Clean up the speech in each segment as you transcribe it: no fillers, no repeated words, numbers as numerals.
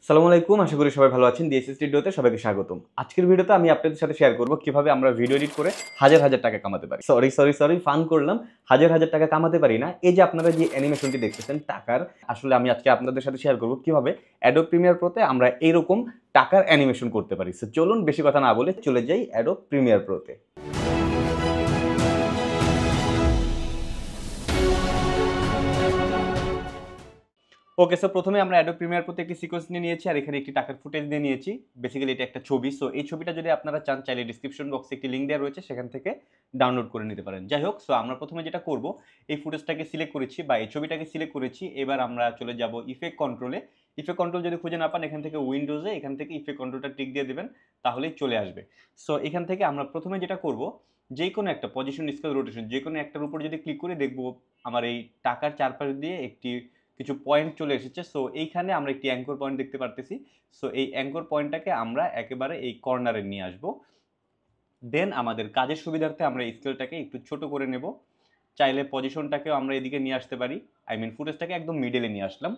সালামু আলাইকুম, আশা করি সবাই ভালো আছেন। ডিএসএস স্টুডিওতে সবাইকে স্বাগতম। আজকের ভিডিওতে আমি আপনাদের সাথে শেয়ার করব কিভাবে আমরা ভিডিও এডিট করে হাজার হাজার টাকা কামাতে পারি। সরি ফান করলাম। হাজার হাজার টাকা কামাতে পারি না। এই যে আপনারা যে অ্যানিমেশনটি দেখতেছেন টাকার, আসলে আমি আজকে আপনাদের সাথে শেয়ার করব কিভাবে অ্যাডোব প্রিমিয়ার প্রোতে আমরা এইরকম টাকার অ্যানিমেশন করতে পারি। সো চলুন বেশি কথা না বলে চলে যাই অ্যাডোব প্রিমিয়ার প্রোতে। ওকে, সো প্রথমে আমরা অ্যাডোব প্রিমিয়ার প্রোতে একটি সিকোয়েন্স নিয়ে নিয়েছি আর এখানে একটি টাকার ফুটেজ নিয়ে নিয়েছি। বেসিক্যালি এটা একটা ছবি। সো এই ছবিটা যদি আপনারা চান চাইলে ডিসক্রিপশন বক্সে একটি লিঙ্ক দেওয়া রয়েছে, সেখান থেকে ডাউনলোড করে নিতে পারেন। যাই হোক, সো আমরা প্রথমে যেটা করব, এই ফুটেজটাকে সিলেক্ট করেছি বা এই ছবিটাকে সিলেক্ট করেছি। এবার আমরা চলে যাব ইফেক্ট কন্ট্রোলে। ইফেক্ট কন্ট্রোল যদি খুঁজে না পান, এখান থেকে উইন্ডোজে এখান থেকে ইফেক্ট কন্ট্রোলটা টিক দিয়ে দেবেন, তাহলেই চলে আসবে। সো এখান থেকে আমরা প্রথমে যেটা করব, যে কোনো একটা পজিশন, স্কেল, রোটেশন যে কোনো একটার উপর যদি ক্লিক করে দেখব আমার এই টাকার চারপাশ দিয়ে একটি কিছু পয়েন্ট চলে এসেছে। সো এইখানে আমরা একটি অ্যাঙ্কর পয়েন্ট দেখতে পারতেছি। সো এই অ্যাঙ্কর পয়েন্টটাকে আমরা একেবারে এই কর্নারে নিয়ে আসব। দেন আমাদের কাজের সুবিধার্থে আমরা এই স্কেলটাকে একটু ছোট করে নেব। চাইলে পজিশনটাকেও আমরা এদিকে নিয়ে আসতে পারি, ফুটেজটাকে একদম মিডলে নিয়ে আসলাম।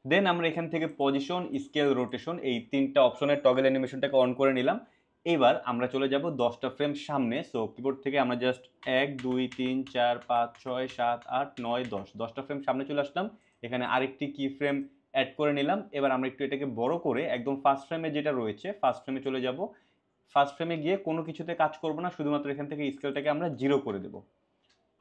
দেন আমরা এখান থেকে পজিশন, স্কেল, রোটেশন এই তিনটা অপশনের টগল অ্যানিমেশনটাকে অন করে নিলাম। এবার আমরা চলে যাব 10টা ফ্রেম সামনে। সো কিবোর্ড থেকে আমরা জাস্ট 1 2 3 4 5 6 7 8 9 10 10টা ফ্রেম সামনে চলে আসলাম। এখানে আরেকটি কি ফ্রেম অ্যাড করে নিলাম। এবার আমরা একটু এটাকে বড় করে একদম ফার্স্ট ফ্রেমে যেটা রয়েছে ফার্স্ট ফ্রেমে চলে যাব। ফার্স্ট ফ্রেমে গিয়ে কোনো কিছুতে কাজ করব না, শুধুমাত্র এখান থেকে স্কেলটাকে আমরা 0 করে দেব।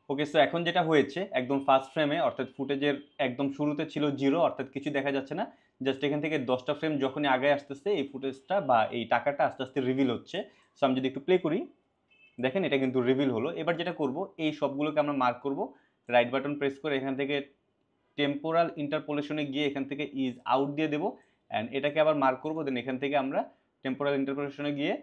ওকে, সো এখন যেটা হয়েছে, একদম ফার্স্ট ফ্রেমে অর্থাৎ ফুটেজের একদম শুরুতে ছিল 0, অর্থাৎ কিছু দেখা যাচ্ছে না। জাস্ট এখান থেকে 10টা ফ্রেম যখনই আগে আসতেছে এই ফুটেজটা বা এই টাকাটা আস্তে আস্তে রিভিল হচ্ছে। সো আমি যদি একটু প্লে করি, দেখেন এটা কিন্তু রিভিল হলো। এবার যেটা করব, এই সবগুলোকে আমরা মার্ক করব। রাইট বাটন প্রেস করে এখান থেকে টেম্পোরাল ইন্টারপোলেশনে গিয়ে এখান থেকে ইজ আউট দিয়ে দেবো অ্যান্ড এটাকে আবার মার্ক করবো। দেন এখান থেকে আমরা টেম্পোরাল ইন্টারপোলেশনে গিয়ে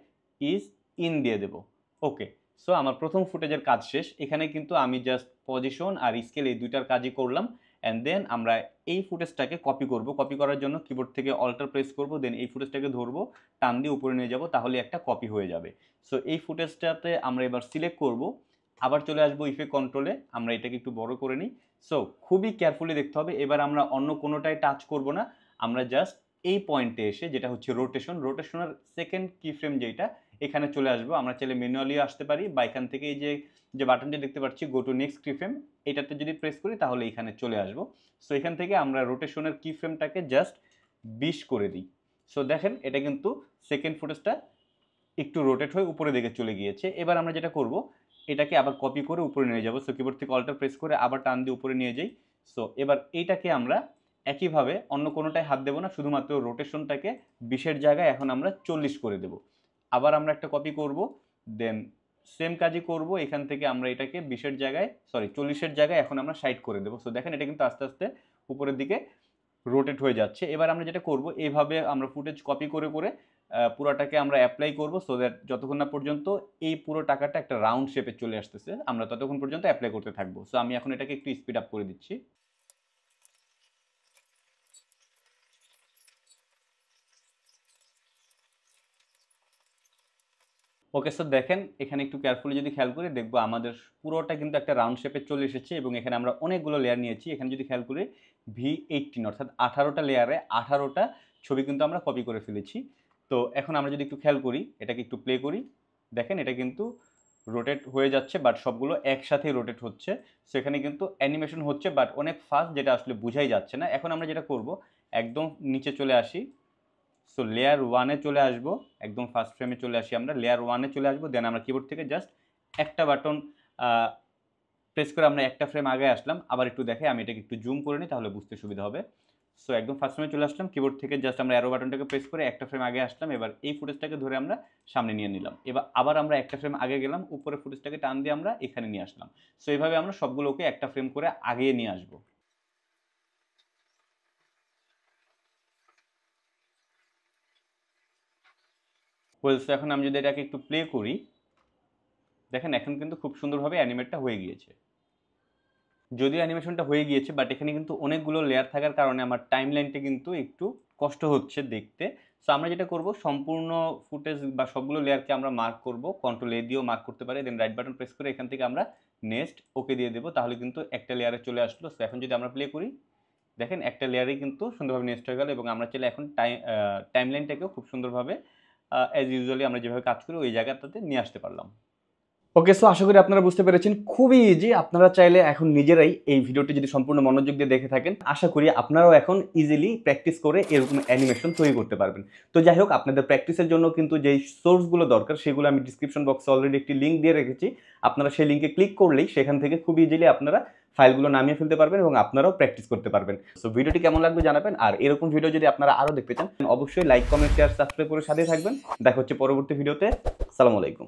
ইজ ইন দিয়ে দেবো। ওকে, সো আমার প্রথম ফুটেজের কাজ শেষ। এখানে কিন্তু আমি জাস্ট পজিশন আর স্কেল এই দুইটার কাজই করলাম। অ্যান্ড দেন আমরা এই ফুটেজটাকে কপি করব। কপি করার জন্য কিবোর্ড থেকে অল্টার প্রেস করব, দেন এই ফুটেজটাকে ধরবো, টান দিয়ে উপরে নিয়ে যাব, তাহলে একটা কপি হয়ে যাবে। সো এই ফুটেজটাতে আমরা এবার সিলেক্ট করব, আবার চলে আসবো ইফেক্ট কন্ট্রোলে, আমরা এটাকে একটু বড় করে নিই। সো খুবই কেয়ারফুলি দেখতে হবে। এবার আমরা অন্য কোনোটাই টাচ করব না, আমরা জাস্ট এই পয়েন্টে এসে যেটা হচ্ছে রোটেশনের সেকেন্ড কি ফ্রেম যেটা, এখানে চলে আসবো। আমরা চাইলে ম্যানুয়ালি আসতে পারি বা এখান থেকে এই যে যে বাটনটি দেখতে পাচ্ছি গো টু নেক্সট কি ফ্রেম, এটাতে যদি প্রেস করি তাহলে এখানে চলে আসবো। সো এখান থেকে আমরা রোটেশনের কি ফ্রেমটাকে জাস্ট 20 করে দিই। সো দেখেন এটা কিন্তু সেকেন্ড ফুটেজটা একটু রোটেট হয়ে উপরের দিকে চলে গিয়েছে। এবার আমরা যেটা করব, এটাকে আবার কপি করে উপরে নিয়ে যাব। সো কিবোর্ড থেকে অল্টার প্রেস করে আবার টান দিয়ে উপরে নিয়ে যাই। সো এবার এইটাকে আমরা একইভাবে অন্য কোনোটায় হাত দেবো না, শুধুমাত্র রোটেশনটাকে 20-এর জায়গায় এখন আমরা 40 করে দেব। আবার আমরা একটা কপি করব, দেন সেম কাজই করব। এখান থেকে আমরা এটাকে 20-এর জায়গায় 40-এর জায়গায় এখন আমরা 60 করে দেবো। সো দেখেন এটা কিন্তু আস্তে আস্তে উপরের দিকে রোটেট হয়ে যাচ্ছে। এবার আমরা যেটা করব, এইভাবে আমরা ফুটেজ কপি করে করে পুরোটাকে আমরা অ্যাপ্লাই করব, সো দ্যাট যতক্ষণ না পর্যন্ত এই পুরো টাকাটা একটা রাউন্ড শেপে চলে আসতেছে আমরা ততক্ষণ পর্যন্ত অ্যাপ্লাই করতে থাকবো। সো আমি এখন এটাকে একটু স্পিড আপ করে দিচ্ছি। ওকে, সো দেখেন এখানে একটু কেয়ারফুলি যদি খেয়াল করি দেখবো আমাদের পুরোটা কিন্তু একটা রাউন্ড শেপে চলে এসেছে এবং এখানে আমরা অনেকগুলো লেয়ার নিয়েছি। এখানে যদি খেয়াল করি V18 অর্থাৎ 18টা লেয়ারে 18টা ছবি কিন্তু আমরা কপি করে ফেলেছি। তো এখন আমরা যদি একটু খেয়াল করি, এটাকে একটু প্লে করি, দেখেন এটা কিন্তু রোটেট হয়ে যাচ্ছে, বাট সবগুলো একসাথেই রোটেট হচ্ছে। সেখানে কিন্তু অ্যানিমেশন হচ্ছে বাট অনেক ফাস্ট, যেটা আসলে বোঝাই যাচ্ছে না। এখন আমরা যেটা করব, একদম নিচে চলে আসি। সো লেয়ার ওয়ানে চলে আসবো, একদম ফার্স্ট ফ্রেমে চলে আসি, আমরা লেয়ার ওয়ানে চলে আসবো। দেন আমরা কিবোর্ড থেকে জাস্ট একটা বাটন প্রেস করে আমরা একটা ফ্রেম আগে আসলাম। আবার একটু দেখে আমি এটাকে একটু জুম করে নিই, তাহলে বুঝতে সুবিধা হবে। সো একদম ফার্স্ট ফ্রেমে চলে আসলাম, কিবোর্ড থেকে জাস্ট আমরা অ্যারো বাটনটাকে প্রেস করে একটা ফ্রেম আগে আসলাম। এবার এই ফুটেজটাকে ধরে আমরা সামনে নিয়ে নিলাম। এবার আবার আমরা একটা ফ্রেম আগে গেলাম, উপরে ফুটেজটাকে টান দিয়ে আমরা এখানে নিয়ে আসলাম। সো এইভাবে আমরা সবগুলোকে একটা ফ্রেম করে আগিয়ে নিয়ে আসবো। ওয়েলস, এখন আমি যদি এটাকে একটু প্লে করি, দেখেন এখন কিন্তু খুব সুন্দরভাবে অ্যানিমেটটা হয়ে গিয়েছে। যদিও অ্যানিমেশনটা হয়ে গিয়েছে, বাট এখানে কিন্তু অনেকগুলো লেয়ার থাকার কারণে আমার টাইম লাইনটা কিন্তু একটু কষ্ট হচ্ছে দেখতে। সো আমরা যেটা করব, সম্পূর্ণ ফুটেজ বা সবগুলো লেয়ারকে আমরা মার্ক করব, কন্ট্রোল এ দিয়েও মার্ক করতে পারি। দেন রাইট বাটন প্রেস করে এখান থেকে আমরা নেক্সট ওকে দিয়ে দেবো, তাহলে কিন্তু একটা লেয়ারে চলে আসলো। সো এখন যদি আমরা প্লে করি, দেখেন একটা লেয়ারেই কিন্তু সুন্দরভাবে নেস্ট হয়ে গেল এবং আমরা চাইলে এখন টাইমলাইনটাকেও খুব সুন্দরভাবে অ্যাজ ইউজুয়ালি আমরা যেভাবে কাজ করি ওই জায়গাটাতে নিয়ে আসতে পারলাম। ওকে, সো আশা করি আপনারা বুঝতে পেরেছেন, খুবই ইজি। আপনারা চাইলে এখন নিজেরাই এই ভিডিওটি যদি সম্পূর্ণ মনোযোগ দিয়ে দেখে থাকেন, আশা করি আপনারাও এখন ইজিলি প্র্যাকটিস করে এরকম অ্যানিমেশন তৈরি করতে পারবেন। তো যাই হোক, আপনাদের প্র্যাকটিসের জন্য কিন্তু যেই সোর্সগুলো দরকার সেগুলো আমি ডিসক্রিপশন বক্সে অলরেডি একটি লিঙ্ক দিয়ে রেখেছি। আপনারা সেই লিঙ্কে ক্লিক করলেই সেখান থেকে খুব ইজিলি আপনারা ফাইলগুলো নামিয়ে ফেলতে পারবেন এবং আপনারাও প্র্যাকটিস করতে পারবেন। সো ভিডিওটি কেমন লাগবে জানাবেন, আর এরকম ভিডিও যদি আপনারা আরও দেখতে চান অবশ্যই লাইক, কমেন্ট, শেয়ার, সাবস্ক্রাইব করে সাথে থাকবেন। দেখা হচ্ছে পরবর্তী ভিডিওতে। আসসালামু আলাইকুম।